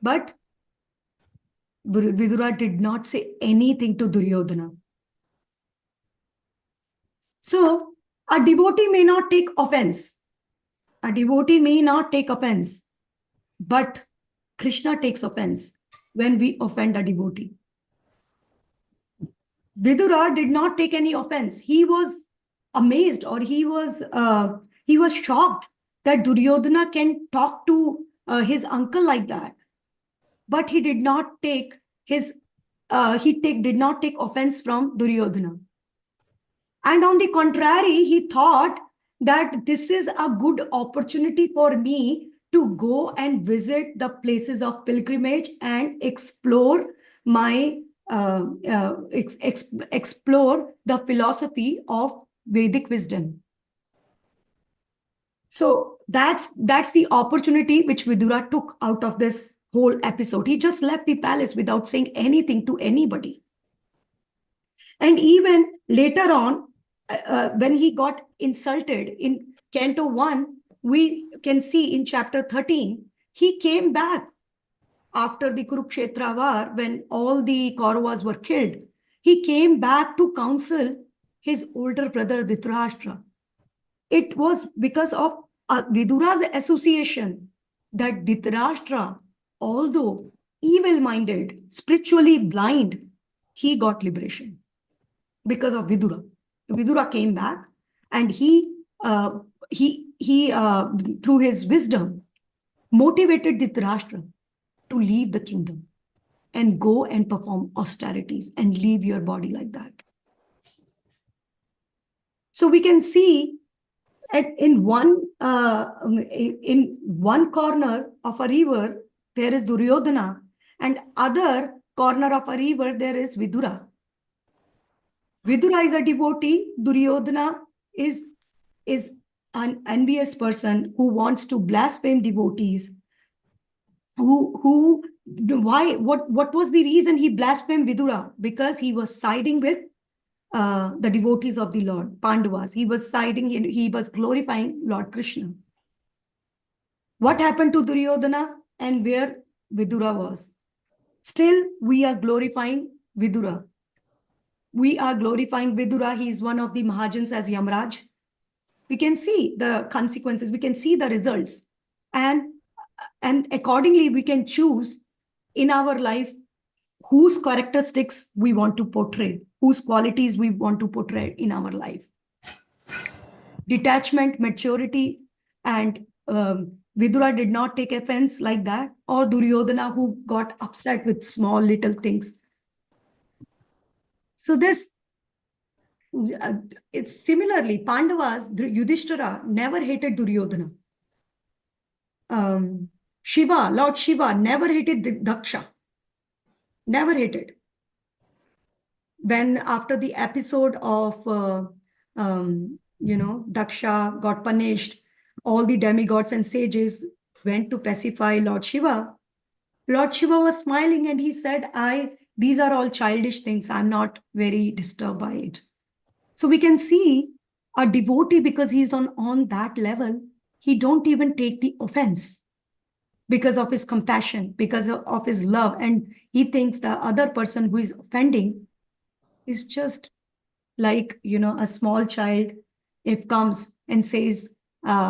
but Vidura did not say anything to Duryodhana. So, a devotee may not take offense. A devotee may not take offense, but Krishna takes offense when we offend a devotee. Vidura did not take any offense. He was amazed, or he was shocked that Duryodhana can talk to his uncle like that. But he did not take offense from Duryodhana. And on the contrary, he thought that this is a good opportunity for me to go and visit the places of pilgrimage and explore my explore the philosophy of Vedic wisdom. So that's the opportunity which Vidura took out of this whole episode. He just left the palace without saying anything to anybody. And even later on, when he got insulted in Canto 1, we can see in chapter 13, he came back after the Kurukshetra war, when all the Kauravas were killed. He came back to counsel his older brother Dhritarashtra. It was because of Vidura's association that Dhritarashtra, although evil-minded, spiritually blind, he got liberation because of Vidura. Vidura came back, and he through his wisdom motivated Dhritarashtra to leave the kingdom and go and perform austerities and leave your body like that. So we can see in one corner of a river there is Duryodhana, and other corner of a river there is Vidura. Vidura is a devotee. Duryodhana is an envious person who wants to blaspheme devotees. What was the reason he blasphemed Vidura? Because he was siding with the devotees of the Lord, Pandavas. He was glorifying Lord Krishna. What happened to Duryodhana and where Vidura was? Still, we are glorifying Vidura. We are glorifying Vidura. He is one of the Mahajans as Yamraj. We can see the consequences. We can see the results. And accordingly, we can choose in our life whose characteristics we want to portray, whose qualities we want to portray in our life. Detachment, maturity, and Vidura did not take offense like that, or Duryodhana, who got upset with small little things. So it's similarly, Pandavas, Yudhishthira never hated Duryodhana. Shiva, Lord Shiva, never hated Daksha. Never hated. When after the episode of, Daksha got punished, all the demigods and sages went to pacify Lord Shiva. Lord Shiva was smiling and he said, these are all childish things. I'm not very disturbed by it. So we can see a devotee, because he's on that level, he don't even take the offense because of his compassion, because of his love. And he thinks the other person who is offending is just like, a small child, if comes and says,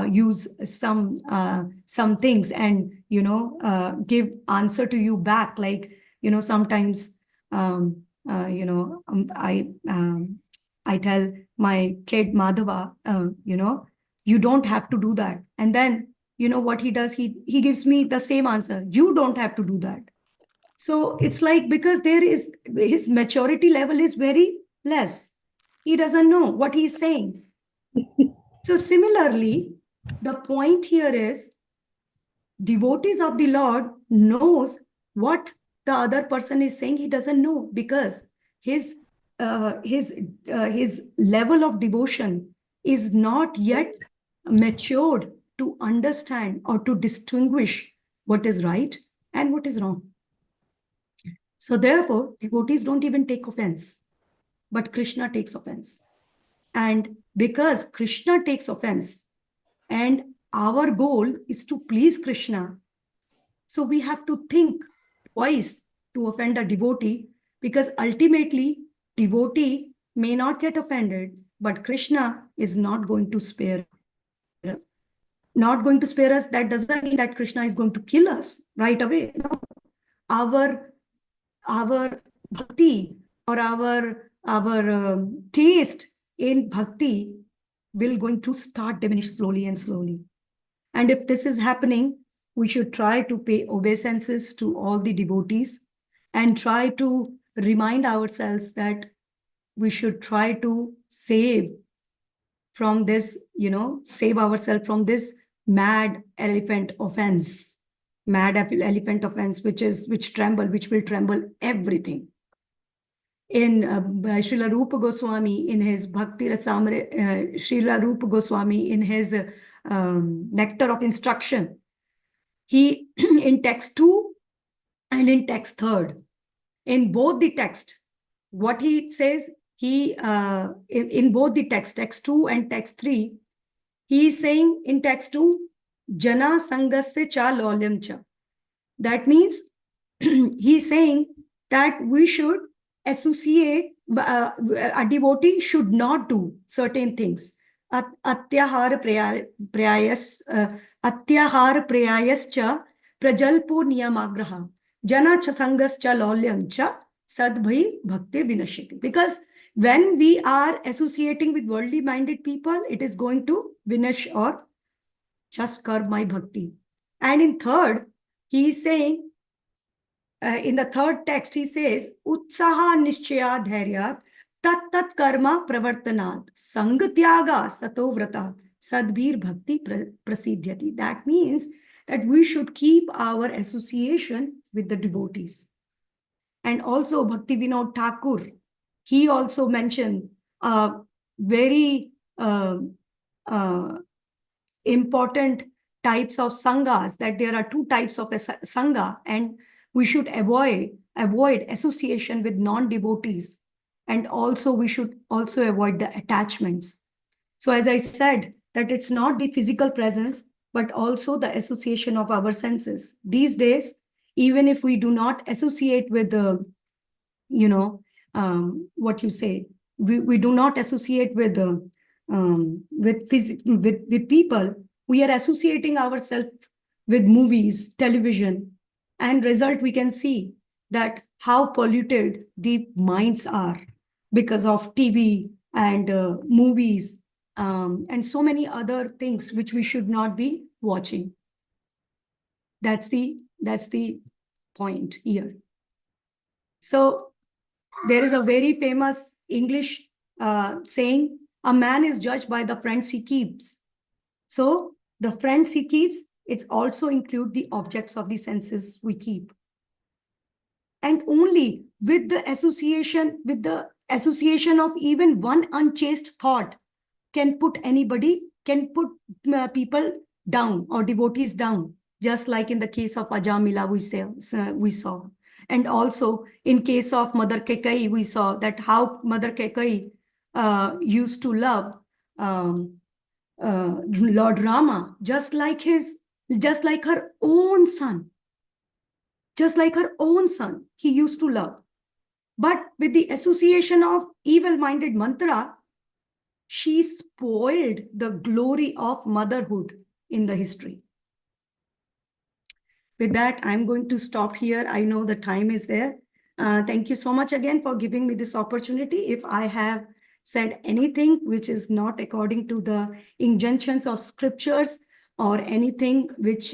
use some things and, give answer to you back. Like, sometimes, I tell my kid Madhava, you don't have to do that. And then, what he does, he gives me the same answer. You don't have to do that. So it's like, because his maturity level is very less. He doesn't know what he's saying. So similarly, the point here is devotees of the Lord knows what the other person is saying. He doesn't know, because his level of devotion is not yet matured to understand or to distinguish what is right and what is wrong. So therefore, devotees don't even take offense, but Krishna takes offense. And because Krishna takes offense and our goal is to please Krishna, so we have to think twice to offend a devotee, because ultimately devotee may not get offended, but Krishna is not going to spare us. Not going to spare us, that doesn't mean that Krishna is going to kill us right away. No. Our bhakti or our taste in bhakti will going to start diminish slowly and slowly. And if this is happening, we should try to pay obeisances to all the devotees and try to remind ourselves that we should try to save from this, save ourselves from this mad elephant offense, which will tremble everything. In Srila Rupa Goswami, in his Bhakti Rasamrita, Srila Rupa Goswami, in his Nectar of Instruction, he, in text 2 and in text 3, in both the text, what he says, in both the text 2 and text 3, he is saying in text 2, Jana Sangasya cha lolyam cha. That means he is saying that we should associate, a devotee should not do certain things. Atyahar prayas cha prajalpo niyamagraha jana sangas cha lolyam cha sadbhai bhakti vinashiti. Because when we are associating with worldly minded people, it is going to vinash or just curb my bhakti. And in third, he is saying, in the third text, he says, Utsaha nishchaya dhairyat tat karma pravartanat sangatyaga satovrata sadbir bhakti prasidhyati. That means that we should keep our association with the devotees. And also Bhakti Vinod Thakur, he also mentioned very important types of sanghas, that there are 2 types of sangha, and we should avoid association with non-devotees, and also we should also avoid the attachments. So as I said, that it's not the physical presence, but also the association of our senses. These days, even if we do not associate with the, what you say, we do not associate with people, we are associating ourselves with movies, television, and result we can see that how polluted the minds are because of TV and movies, and so many other things which we should not be watching. That's the point here. So there is a very famous English saying, a man is judged by the friends he keeps. So the friends he keeps, it also include the objects of the senses we keep. And only with the association of even one unchaste thought can put people down or devotees down, just like in the case of Ajamila we saw. And also in case of Mother Kekai, we saw that how Mother Kekai used to love Lord Rama, just like her own son. Just like her own son, he used to love. But with the association of evil-minded mantra, she spoiled the glory of motherhood in the history. With that, I'm going to stop here. I know the time is there. Thank you so much again for giving me this opportunity. If I have said anything which is not according to the injunctions of scriptures, or anything which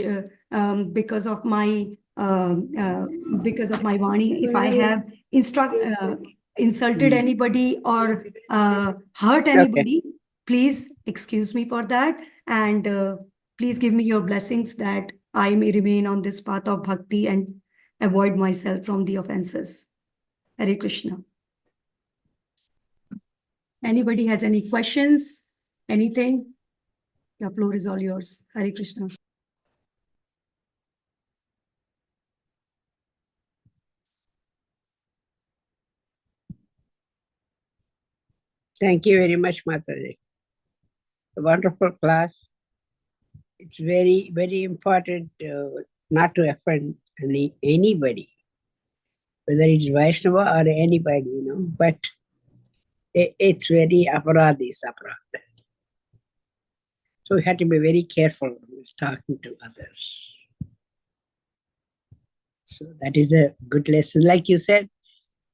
because of my Vani, if I have insulted anybody or hurt anybody, please excuse me for that. And please give me your blessings that I may remain on this path of bhakti and avoid myself from the offenses. Hare Krishna. Anybody has any questions? Anything? The floor is all yours. Hare Krishna. Thank you very much, Mataji. A wonderful class. It's very, very important not to offend anybody, whether it's Vaishnava or anybody, but it's very aparadhi, aparadhi. So we have to be very careful when we're talking to others. So that is a good lesson. Like you said,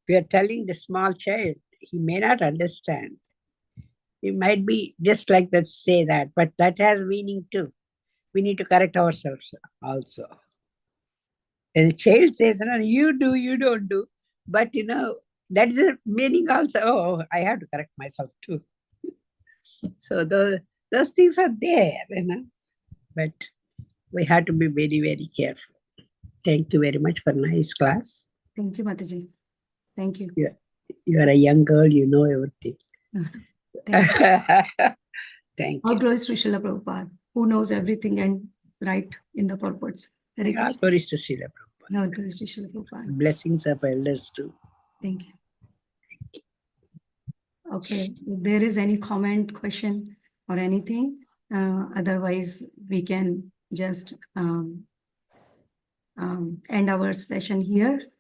we are telling the small child, he may not understand. He might be just like that, say that, but that has meaning too. We need to correct ourselves also. And the child says, no, you do, you don't do. But that's the meaning also. Oh, I have to correct myself too. So those things are there, but we have to be very, very careful. Thank you very much for nice class. Thank you, Mataji. Thank you. Yeah. You are a young girl, you know everything. Thank you. Thank All you. glories to Srila Prabhupada, who knows everything and write in the purports. Hare All Krishna. glories to Srila Prabhupada. All glories to Srila Prabhupada. Blessings of elders too. Thank you. Okay, if there is any comment, question, or anything, otherwise we can just end our session here.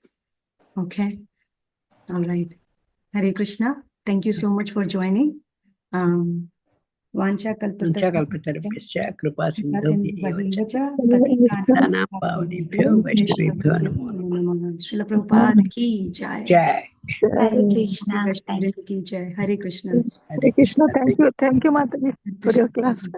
Okay, all right. Hare Krishna. Thank you so much for joining. Vancha Vanchakalpatarubhyascha kripa sindhubhyo Srila pavanebhyo vaishnavebhyo namo Prabhupada ki jai. Jai. Hare Krishna. Vaishnav Thank you. ki jai. Hare Krishna. Hare Hare Krishna. Krishna. Thank you, Mataji, for your class.